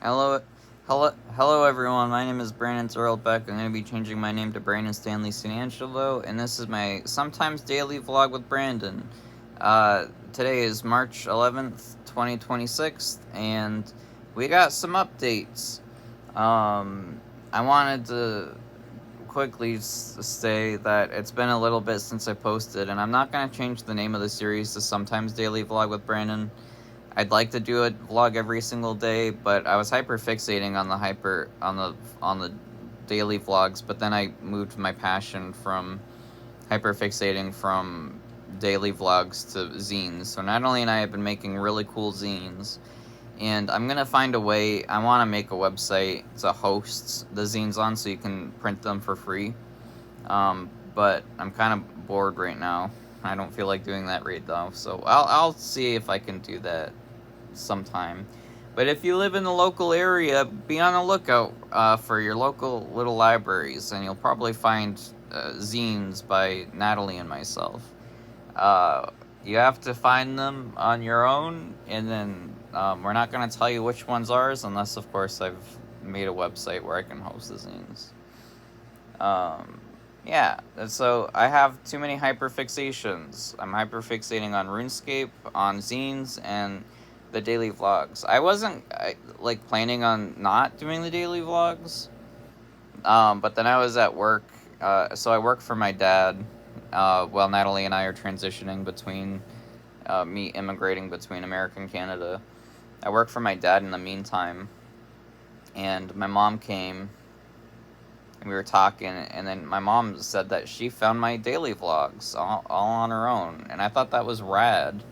Hello, hello, everyone. My name is Brandon Terrell Beck. I'm going to be changing my name to Brandon Stanley Sanangelo, and this is my sometimes daily vlog with Brandon. Today is March 11th, 2026, and we got some updates. I wanted to quickly say that it's been a little bit since I posted, and I'm not going to change the name of the series to Sometimes Daily Vlog with Brandon. I'd like to do a vlog every single day, but I was hyper fixating on the daily vlogs. But then I moved my passion from hyper fixating from daily vlogs to zines. So Natalie and I have been making really cool zines, and I'm gonna find a way. I want to make a website to host the zines on, so you can print them for free. But I'm kind of bored right now. I don't feel like doing that right though, so I'll see if I can do that sometime. But if you live in the local area, be on the lookout for your local little libraries, and you'll probably find zines by Natalie and myself. Uh, you have to find them on your own, and then we're not going to tell you which one's ours, unless, of course, I've made a website where I can host the zines. Um, yeah, so I have too many hyperfixations. I'm hyperfixating on RuneScape, on zines, and the daily vlogs. I wasn't planning on not doing the daily vlogs, but then I was at work. So I work for my dad. While Natalie and I are transitioning between me immigrating between America and Canada. I work for my dad in the meantime, and my mom came and we were talking, and then my mom said that she found my daily vlogs all on her own, and I thought that was rad.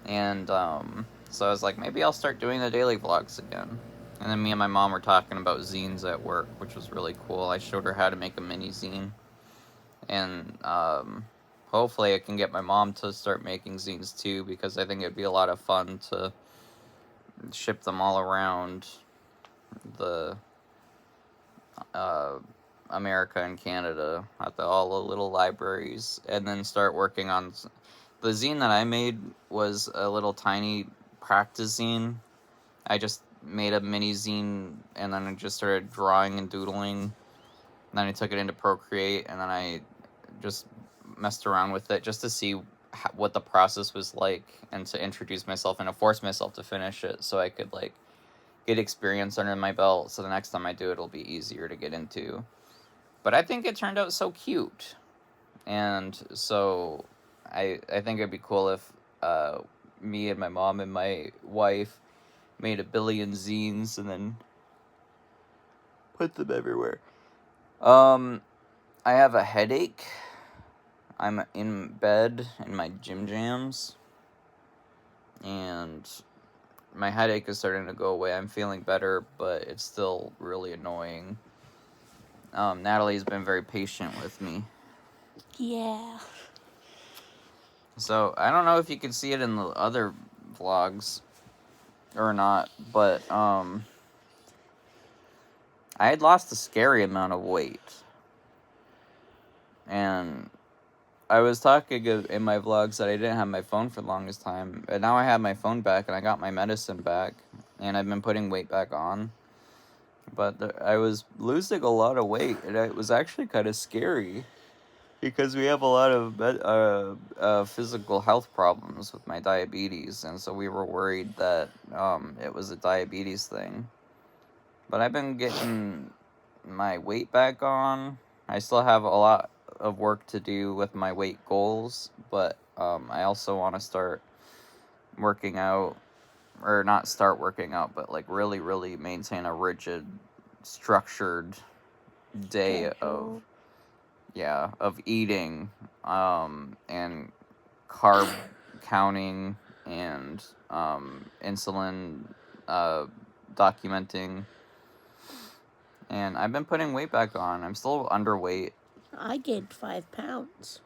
And so I was like, maybe I'll start doing the daily vlogs again. And then me and my mom were talking about zines at work, which was really cool. I showed her how to make a mini zine, and hopefully I can get my mom to start making zines too, because I think it'd be a lot of fun to ship them all around the uh, America and Canada at all the little libraries, and then start working on the zine that I made. Was a little tiny practice zine. I just made a mini zine, and then I just started drawing and doodling. And then I took it into Procreate, and then I just messed around with it just to see what the process was like, and to introduce myself and to force myself to finish it, so I could get experience under my belt, so the next time I do it, it'll be easier to get into. But I think it turned out so cute, and so I think it'd be cool if me and my mom and my wife made a billion zines and then put them everywhere. I have a headache. I'm in bed in my gym jams, and my headache is starting to go away. I'm feeling better, but it's still really annoying. Natalie's been very patient with me. Yeah. So I don't know if you can see it in the other vlogs or not, but I had lost a scary amount of weight, and I was talking in my vlogs that I didn't have my phone for the longest time, and now I have my phone back, and I got my medicine back, and I've been putting weight back on. But I was losing a lot of weight, and it was actually kind of scary, because we have a lot of physical health problems with my diabetes, and so we were worried that it was a diabetes thing. But I've been getting my weight back on. I still have a lot of work to do with my weight goals, but I also want to start working out, or not start working out, but really, really maintain a rigid, structured day Schedule. of eating, and carb counting, and insulin documenting. And I've been putting weight back on. I'm still underweight. I gained 5 pounds.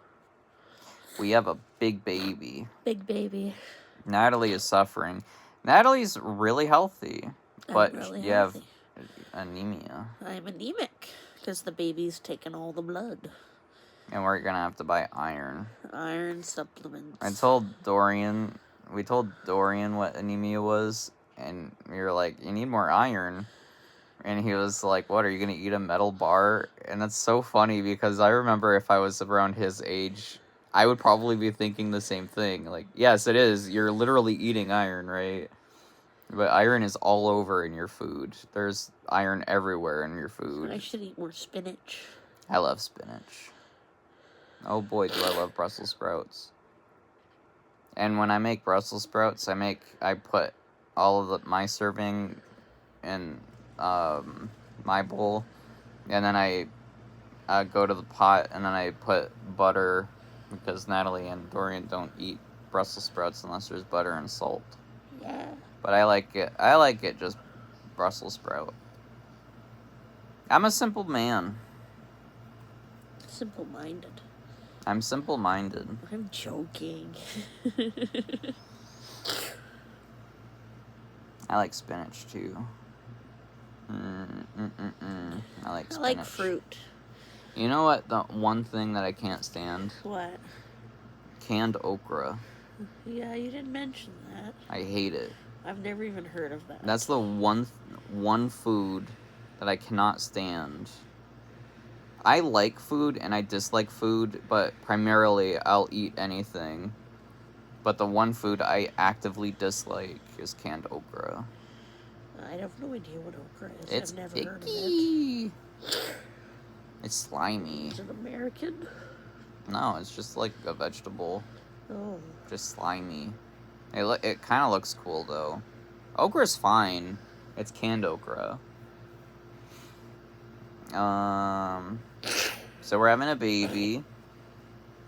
We have a big baby. Big baby. Natalie is suffering. Natalie's really healthy, but I'm really you have healthy. anemia. I'm anemic because the baby's taken all the blood. And we're gonna have to buy iron. Iron supplements. We told Dorian what anemia was, and we were like, you need more iron. And he was like, what, are you going to eat a metal bar? And that's so funny because I remember if I was around his age, I would probably be thinking the same thing. Like, yes, it is. You're literally eating iron, right? But iron is all over in your food. There's iron everywhere in your food. I should eat more spinach. I love spinach. Oh boy, do I love Brussels sprouts. And when I make Brussels sprouts, I put all of my serving in my bowl, and then I go to the pot, and then I put butter, because Natalie and Dorian don't eat Brussels sprouts unless there's butter and salt. Yeah. But I like it just Brussels sprout. I'm a simple man. Simple-minded. I'm simple-minded. I'm joking. I like spinach too. I like spinach. I like fruit. You know what? The one thing that I can't stand? What? Canned okra. Yeah, you didn't mention that. I hate it. I've never even heard of that. That's the one food that I cannot stand. I like food and I dislike food, but primarily I'll eat anything. But the one food I actively dislike is canned okra. I have no idea what okra is. It's I've never icky. heard of it. It's slimy. Is it American? No, it's just like a vegetable. Oh. Just slimy. It kind of looks cool though. Okra's fine. It's canned okra. So we're having a baby.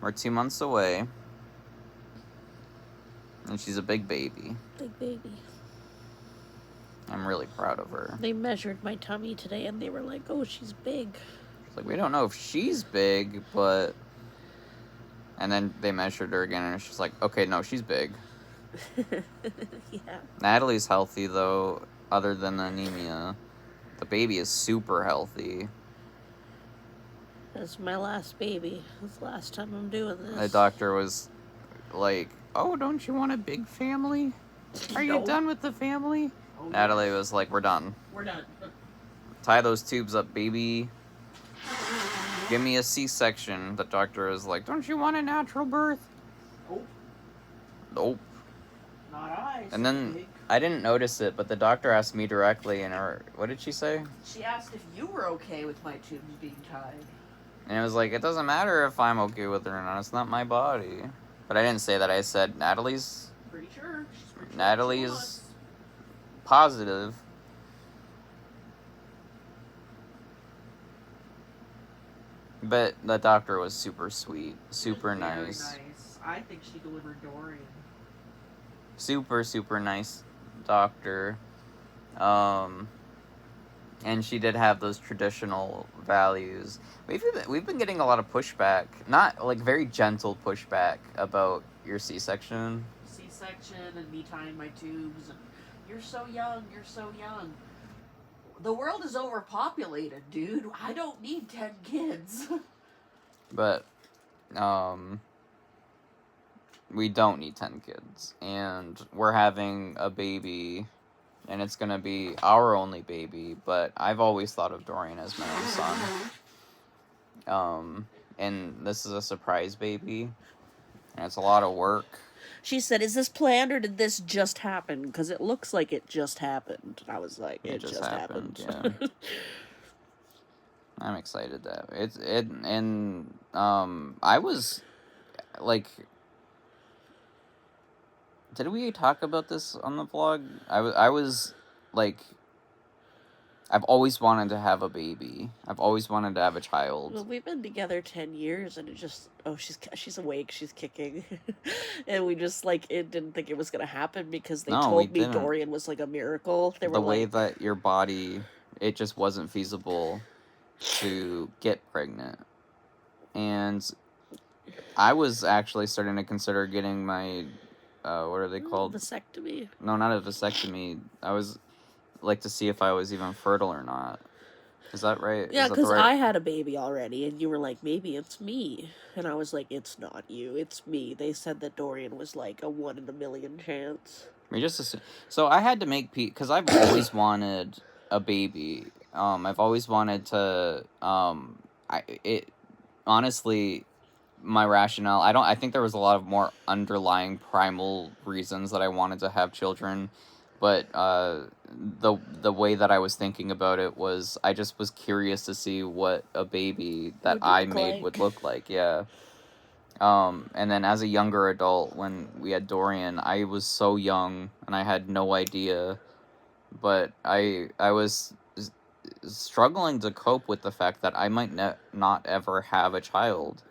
We're 2 months away. And she's a big baby. Big baby. I'm really proud of her. They measured my tummy today and they were like, oh, she's big. It's like, we don't know if she's big, but... And then they measured her again and she's like, okay, no, she's big. Yeah. Natalie's healthy though, other than the anemia. The baby is super healthy. That's my last baby. That's the last time I'm doing this. The doctor was like, oh, don't you want a big family? Are you done with the family? Oh, Natalie was like, we're done. We're done. Tie those tubes up, baby. Give me a C-section. The doctor is like, don't you want a natural birth? Nope. Nope. Not I. And then I didn't notice it, but the doctor asked me directly, and what did she say? She asked if you were okay with my tubes being tied. And it was like, it doesn't matter if I'm okay with it or not. It's not my body. But I didn't say that. I said Natalie's. Pretty sure. She's pretty Natalie's positive. But the doctor was super sweet, super nice. Very nice. I think she delivered Dorian. Super, super nice doctor. And she did have those traditional values. We've been getting a lot of pushback, not like very gentle pushback about your C-section. C-section and me tying my tubes and you're so young, you're so young. The world is overpopulated, dude. I don't need 10 kids. But we don't need 10 kids, and we're having a baby. And it's gonna be our only baby, but I've always thought of Dorian as my own son. And this is a surprise baby, and it's a lot of work. She said, is this planned or did this just happen? Because it looks like it just happened. I was like, it just happened. Yeah. I'm excited that I was like, did we talk about this on the vlog? I was like, I've always wanted to have a baby. I've always wanted to have a child. Well, we've been together 10 years and it just, oh, she's awake, she's kicking. And we just, like, it didn't think it was going to happen because they told me Dorian was, like, a miracle. They were the way that your body, it just wasn't feasible to get pregnant. And I was actually starting to consider getting my... what are they called? Vasectomy. No, not a vasectomy. I was like to see if I was even fertile or not. Is that right? Yeah, because I had a baby already, and you were like, maybe it's me. And I was like, it's not you, it's me. They said that Dorian was like a 1 in a million chance. We just assume. So I had to make because I've always wanted a baby. I've always wanted to. Honestly, my rationale. I think there was a lot of more underlying primal reasons that I wanted to have children, but the way that I was thinking about it was I just was curious to see what a baby that I made would look like. Yeah. And then as a younger adult, when we had Dorian, I was so young and I had no idea, but I was struggling to cope with the fact that I might not ever have a child.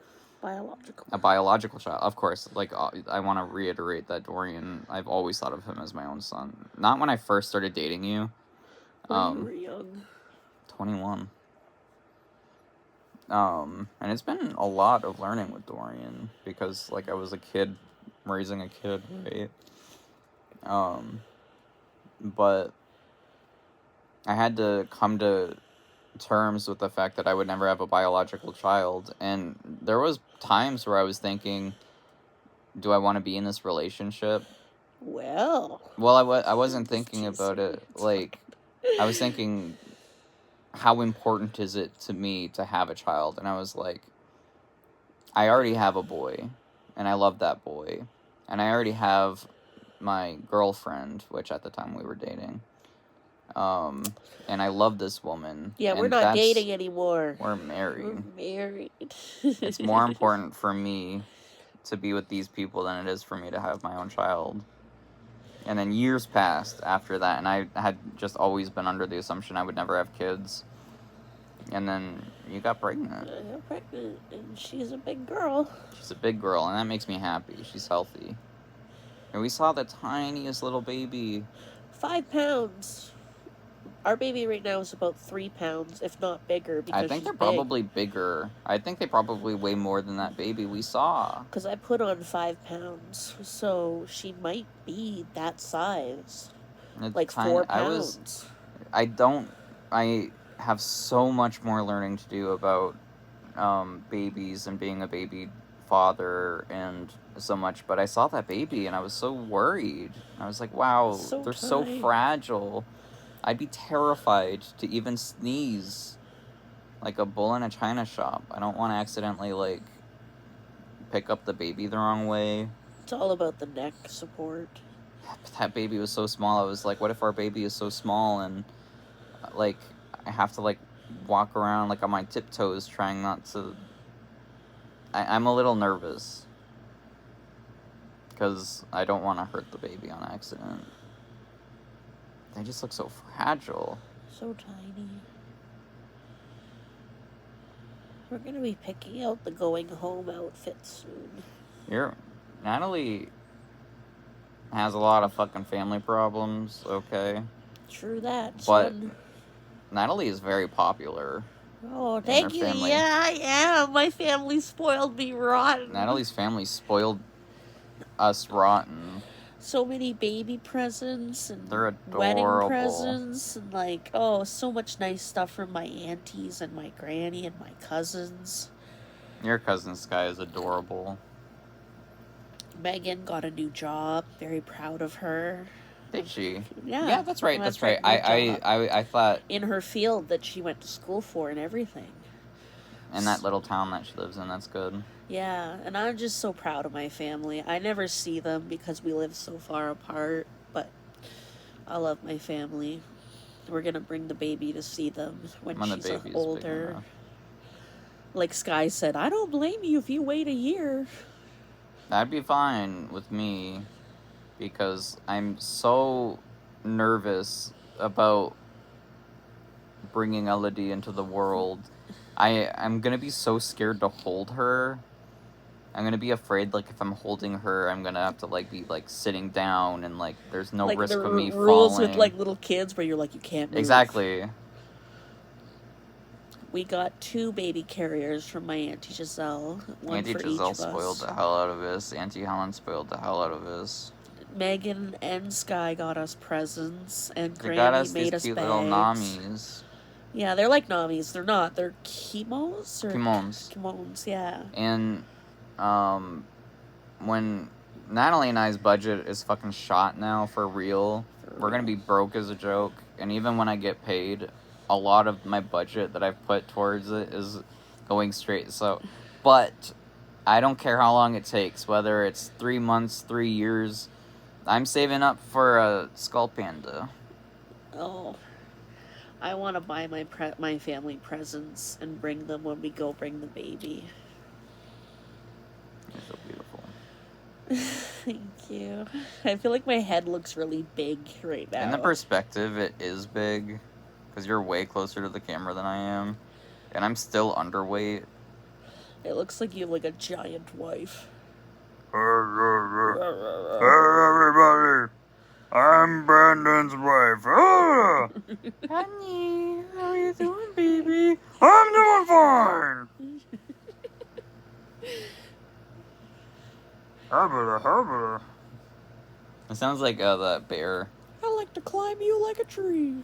A biological child, of course. Like, I want to reiterate that Dorian, I've always thought of him as my own son. Not when I first started dating you. When you were young. 21. And it's been a lot of learning with Dorian because, like, I was a kid raising a kid, right? But I had to come to terms with the fact that I would never have a biological child, and there was times where I was thinking, do I want to be in this relationship? Well, I wasn't thinking about it, like, I was thinking, how important is it to me to have a child? And I was like, I already have a boy, and I love that boy, and I already have my girlfriend, which at the time we were dating, and I love this woman. Yeah, we're not dating anymore. We're married. We're married. It's more important for me to be with these people than it is for me to have my own child. And then years passed after that, and I had just always been under the assumption I would never have kids. And then you got pregnant. I got pregnant, and she's a big girl. She's a big girl, and that makes me happy. She's healthy. And we saw the tiniest little baby. 5 pounds. Our baby right now is about 3 pounds, if not bigger. Because I think they're probably bigger. I think they probably weigh more than that baby we saw. Because I put on 5 pounds, so she might be that size. It's like tiny. 4 pounds. I have so much more learning to do about babies and being a baby father and so much, but I saw that baby and I was so worried. I was like, wow, they're so fragile. I'd be terrified to even sneeze like a bull in a china shop. I don't want to accidentally, like, pick up the baby the wrong way. It's all about the neck support. That baby was so small. I was like, what if our baby is so small and, like, I have to, like, walk around, like, on my tiptoes trying not to... I'm a little nervous. Because I don't want to hurt the baby on accident. They just look so fragile. So tiny. We're going to be picking out the going home outfit soon. Natalie has a lot of fucking family problems, okay? True that, but son. Natalie is very popular. Oh, thank you. Family. Yeah, I am. My family spoiled me rotten. Natalie's family spoiled us rotten. So many baby presents and they're adorable. Wedding presents and, like, oh, so much nice stuff from my aunties and my granny and my cousins. Your cousin Sky is adorable. Megan got a new job. Very proud of her. Did she? Yeah. Yeah, that's right. That's right. I thought in her field that she went to school for and everything. In that little town that she lives in, that's good. Yeah, and I'm just so proud of my family. I never see them because we live so far apart, but I love my family. We're gonna bring the baby to see them when she's older. Like Sky said, I don't blame you if you wait a year. That'd be fine with me, because I'm so nervous about bringing Elodie into the world. I'm gonna be so scared to hold her. I'm gonna be afraid, like, if I'm holding her, I'm gonna have to, like, be, like, sitting down and, like, there's no risk of me falling. Rules with, like, little kids where you're like, you can't move. Exactly. We got 2 baby carriers from my Auntie Giselle. Auntie Giselle spoiled the hell out of us. Auntie Helen spoiled the hell out of us. Megan and Sky got us presents, and Granny made us these bags. Cute little Namis. Yeah, they're like Namis. They're not. They're Kimos? Kimons. Kimons, yeah. And, when Natalie and I's budget is fucking shot now, for real. We're gonna be real. broke as a joke, and even when I get paid, a lot of my budget that I've put towards it is going straight. So, but I don't care how long it takes, whether it's 3 months, 3 years. I'm saving up for a skull panda. Oh, I want to buy my family presents and bring them when we go bring the baby. You're so beautiful. Thank you. I feel like my head looks really big right now. In the perspective, it is big, because you're way closer to the camera than I am, and I'm still underweight. It looks like you have like a giant wife. Hey everybody, I'm Brandon's wife. Honey, how are you doing, baby? I'm doing fine. Habba. It sounds like that bear. I like to climb you like a tree.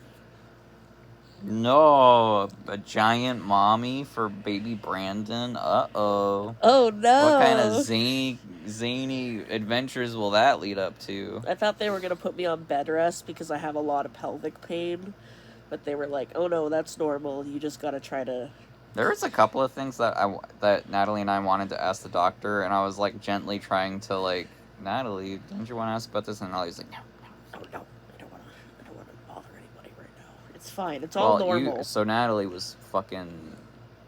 No, a giant mommy for baby Brandon. Uh-oh. Oh no. What kind of zany adventures will that lead up to? I thought they were going to put me on bed rest because I have a lot of pelvic pain. But they were like, oh no, that's normal. You just got to try to... There was a couple of things that Natalie and I wanted to ask the doctor, and I was like gently trying to like, Natalie, don't you want to ask about this? And Natalie's like, no. I don't want to bother anybody right now. It's fine. It's all normal. So Natalie was fucking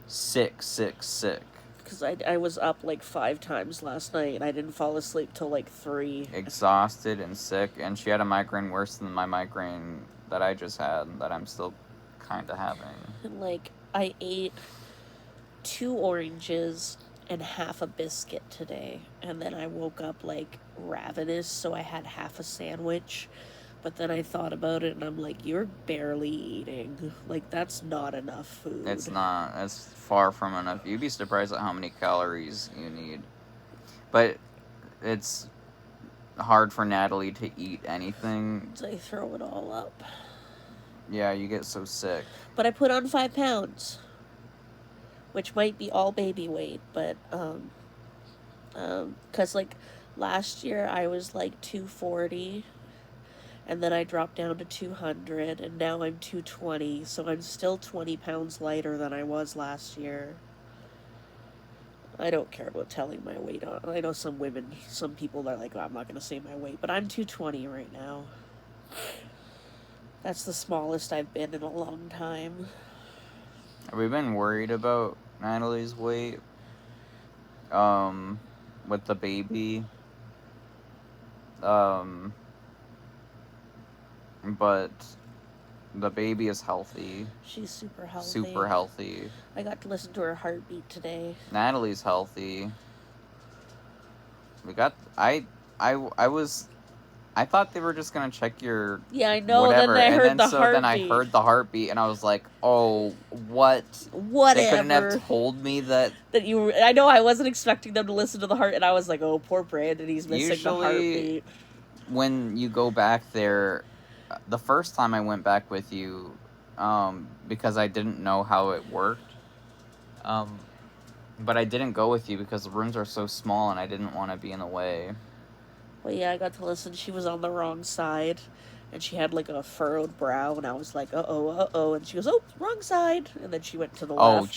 sick. Because I was up like 5 times last night, and I didn't fall asleep till like 3. Exhausted and sick, and she had a migraine worse than my migraine that I just had, that I'm still kind of having. And like, I ate 2 oranges and half a biscuit today, and then I woke up like ravenous, so I had half a sandwich. But then I thought about it, and I'm like, you're barely eating. Like, that's not enough food. It's not. It's far from enough. You'd be surprised at how many calories you need. But it's hard for Natalie to eat anything. So I throw it all up. Yeah, you get so sick. But I put on 5 pounds, which might be all baby weight, but, 'cause, like, last year I was, like, 240, and then I dropped down to 200, and now I'm 220, so I'm still 20 pounds lighter than I was last year. I don't care about telling my weight. I know some people are like, oh, I'm not going to say my weight, but I'm 220 right now. That's the smallest I've been in a long time. Have we been worried about Natalie's weight? With the baby. But the baby is healthy. She's super healthy. Super healthy. I got to listen to her heartbeat today. Natalie's healthy. I thought they were just gonna check your whatever, Then I heard the heartbeat. Then I heard the heartbeat, and I was like, "Oh, what? Whatever." They couldn't have told me that you were. I know I wasn't expecting them to listen to the heart, and I was like, "Oh, poor Brandon, he's missing the heartbeat." When you go back there, the first time I went back with you, because I didn't know how it worked, but I didn't go with you because the rooms are so small, and I didn't want to be in the way. Well, yeah, I got to listen. She was on the wrong side, and she had like a furrowed brow, and I was like, uh-oh, and she goes, oh, wrong side, and then she went to the left.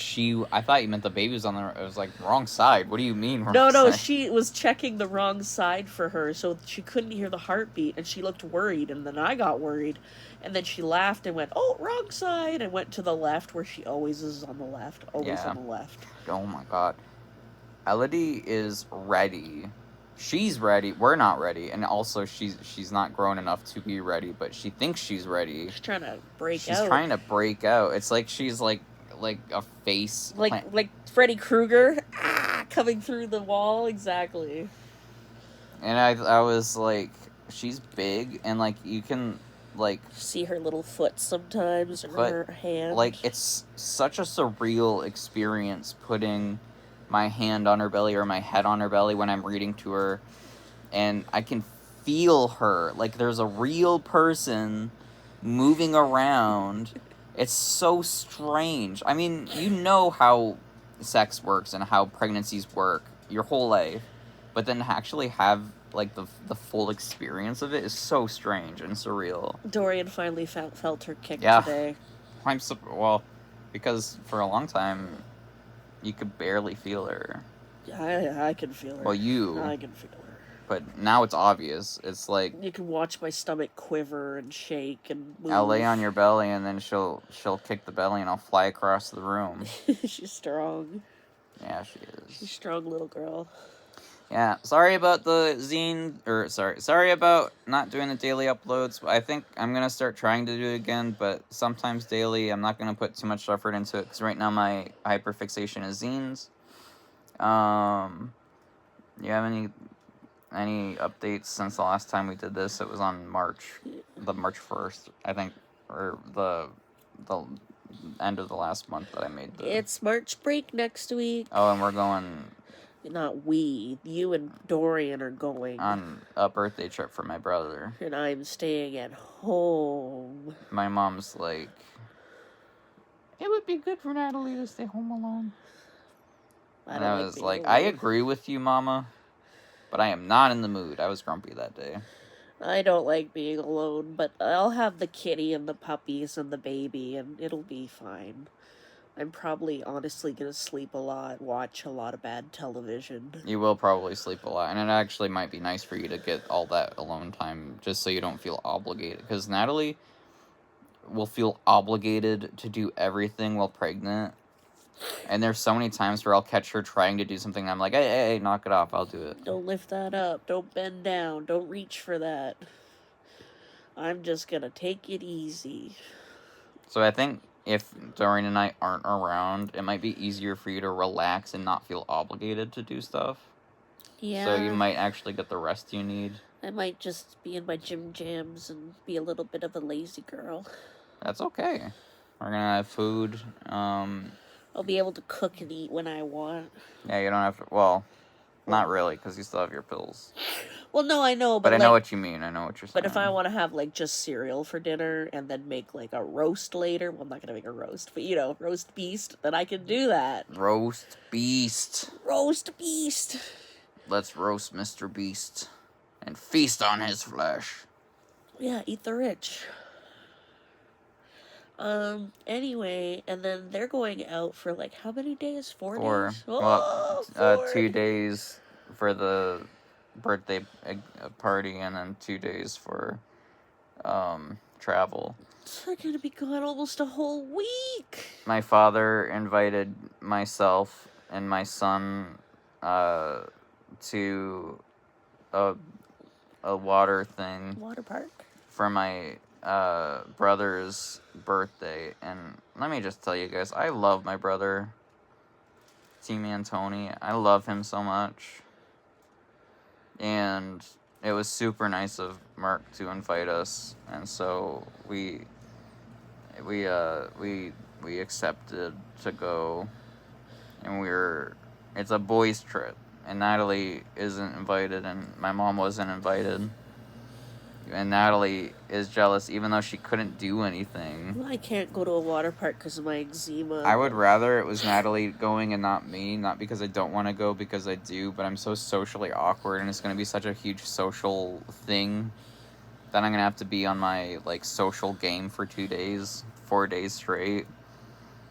I thought you meant the baby was on it was like, wrong side, what do you mean wrong No, side? she was checking the wrong side for her, so she couldn't hear the heartbeat, and she looked worried, and then I got worried, and then she laughed and went, oh, wrong side, and went to the left, where she always is on the left, on the left. Oh my god. Elodie is ready. She's ready. We're not ready. And also, she's not grown enough to be ready, but she thinks she's ready. She's trying to break out. She's trying to break out. It's like she's like a face. Like Freddy Krueger coming through the wall. Exactly. And I was like, she's big, and like you can like see her little foot sometimes, or her hand. Like, it's such a surreal experience putting my hand on her belly or my head on her belly when I'm reading to her, and I can feel her. Like, there's a real person moving around. It's so strange. I mean, you know how sex works and how pregnancies work your whole life, but then to actually have like the full experience of it is so strange and surreal. Dorian finally felt her kick Yeah. today. Well, because for a long time you could barely feel her. I can feel her. Well, I can feel her. But now it's obvious. It's like you can watch my stomach quiver and shake and move. I'll lay on your belly, and then she'll kick the belly, and I'll fly across the room. She's strong. Yeah, she is. She's a strong little girl. Yeah, sorry about the zine, sorry about not doing the daily uploads. I think I'm going to start trying to do it again, but sometimes daily, I'm not going to put too much effort into it, because right now my hyperfixation is zines. You have any updates since the last time we did this? It was on March 1st, I think, or the end of the last month that I made the... It's March break next week. Oh, and we're going... Not we. You and Dorian are going. On a birthday trip for my brother. And I'm staying at home. My mom's like, it would be good for Natalie to stay home alone. And I was like, I agree with you, Mama, but I am not in the mood. I was grumpy that day. I don't like being alone, but I'll have the kitty and the puppies and the baby, and it'll be fine. I'm probably honestly going to sleep a lot, watch a lot of bad television. You will probably sleep a lot, and it actually might be nice for you to get all that alone time, just so you don't feel obligated. Because Natalie will feel obligated to do everything while pregnant. And there's so many times where I'll catch her trying to do something, and I'm like, hey, knock it off, I'll do it. Don't lift that up, don't bend down, don't reach for that. I'm just going to take it easy. So I think if Dorian and I aren't around, it might be easier for you to relax and not feel obligated to do stuff. Yeah. So you might actually get the rest you need. I might just be in my gym jams and be a little bit of a lazy girl. That's okay. We're going to have food. I'll be able to cook and eat when I want. Yeah, you don't have to... Well, not really, because you still have your pills. Well, no, I know, but I know what you mean. I know what you're saying. But if I want to have, like, just cereal for dinner and then make, like, a roast later... Well, I'm not going to make a roast, but, roast beast, then I can do that. Roast beast. Roast beast. Let's roast Mr. Beast and feast on his flesh. Yeah, eat the rich. Anyway, and then they're going out for, like, how many days? 4 days? Well, 4 2 days for the birthday party, and then 2 days for travel. They're gonna be gone almost a whole week. My father invited myself and my son to a water park for my brother's birthday. And let me just tell you guys, I love my brother, Team Antoni. I love him so much. And it was super nice of Mark to invite us, and so we accepted to go, and it's a boys' trip, and Natalie isn't invited, and my mom wasn't invited, and Natalie is jealous, even though she couldn't do anything. Well, I can't go to a water park because of my eczema. I would rather it was Natalie going and not me, not because I don't want to go, because I do, but I'm so socially awkward, and it's going to be such a huge social thing that I'm going to have to be on my, like, social game for 4 days straight,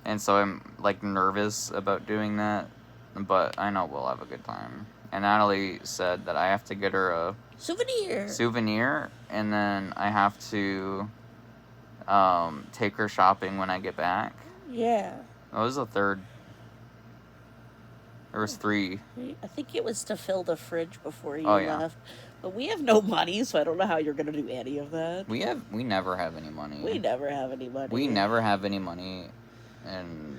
and so I'm, like, nervous about doing that, but I know we'll have a good time. And Natalie said that I have to get her a souvenir, and then I have to take her shopping when I get back. Yeah. What was the third? There was 3. I think it was to fill the fridge before you left. Yeah. But we have no money, so I don't know how you're going to do any of that. We never have any money. We never have any money. We never have any money, and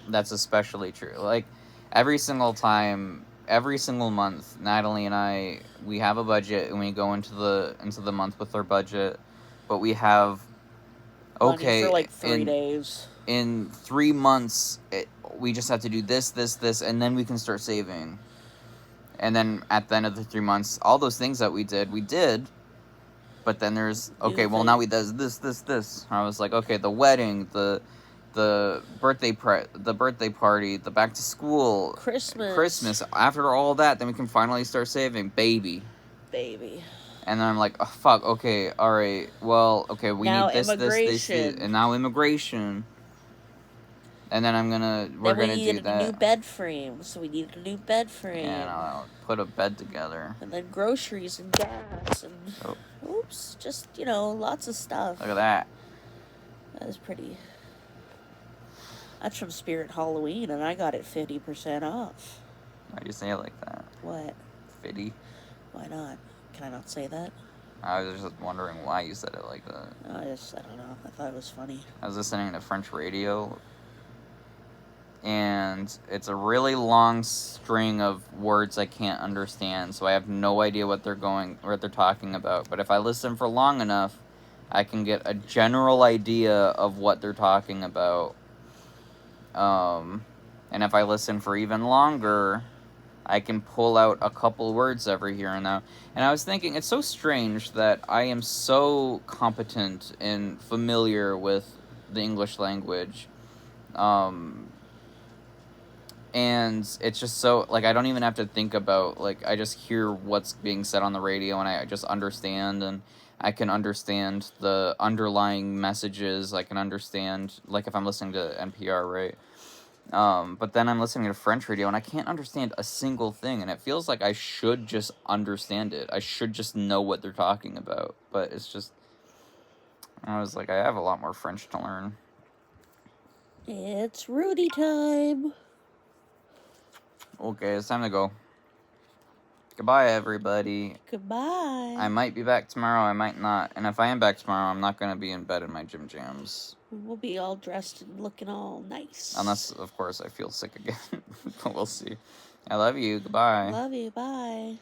that's especially true. Like, every single month, Natalie and we have a budget, and we go into the month with our budget, but we have money for like 3 days. In 3 months, we just have to do this, and then we can start saving. And then at the end of the 3 months, all those things that we did, but then there's, okay, well, now we does this. I was like, okay, the wedding, the the birthday party, the back to school, Christmas. After all that, then we can finally start saving, baby. And then I'm like, oh, fuck. Okay, all right. Well, okay, we now need this, and now immigration. And then we're gonna do that. We need a new bed frame, so we need a new bed frame. And I'll put a bed together. And then groceries and gas and just lots of stuff. Look at that. That is pretty. That's from Spirit Halloween, and I got it 50% off. Why do you say it like that? What? 50? Why not? Can I not say that? I was just wondering why you said it like that. I don't know. I thought it was funny. I was listening to French radio, and it's a really long string of words I can't understand, so I have no idea what they're talking about. But if I listen for long enough, I can get a general idea of what they're talking about. And if I listen for even longer, I can pull out a couple words every here and there. And I was thinking, it's so strange that I am so competent and familiar with the English language. And it's just so, like, I don't even have to think about, like, I just hear what's being said on the radio, and I just understand, and I can understand the underlying messages. I can understand, like, if I'm listening to NPR, right? But then I'm listening to French radio, and I can't understand a single thing, and it feels like I should just understand it. I should just know what they're talking about, but it's just, I was like, I have a lot more French to learn. It's Rudy time. Okay, it's time to go. Goodbye, everybody. Goodbye. I might be back tomorrow, I might not. And if I am back tomorrow, I'm not going to be in bed in my gym jams. We'll be all dressed and looking all nice. Unless, of course, I feel sick again. But we'll see. I love you. Goodbye. Love you. Bye.